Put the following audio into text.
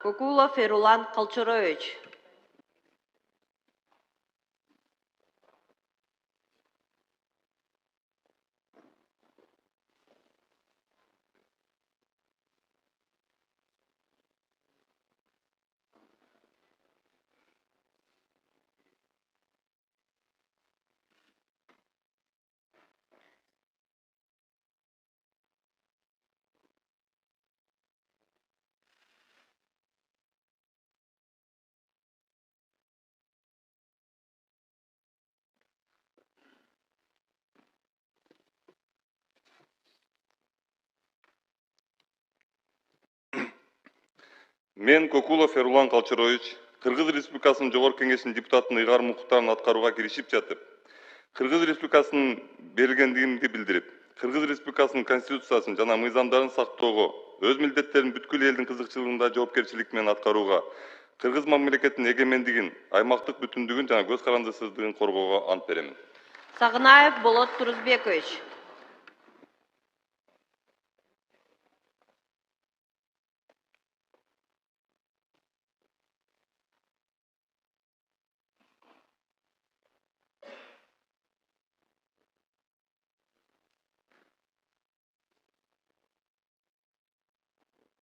Кукулов Ерулан Колчарович. Мен Кукулов Ерулан Колчарович, Кыргыз Республикасынын Жогорку Кеңешинин депутатынын ыйгарым укуктарын аткарууга киришип жатып, Кыргыз Республикасынын берилгендигимди билдирип, Кыргыз Республикасынын Конституциясын жана мыйзамдарын сактоого, өз милдеттерин бүткүл элдин кызыкчылыгында жоопкерчилик менен аткарууга, Кыргыз мамлекетинин эгемендигин, аймактык бүтүндүгүн жана көз карандысыздыгын коргоого ант беремин. Сагынаев Болот Турузбекович.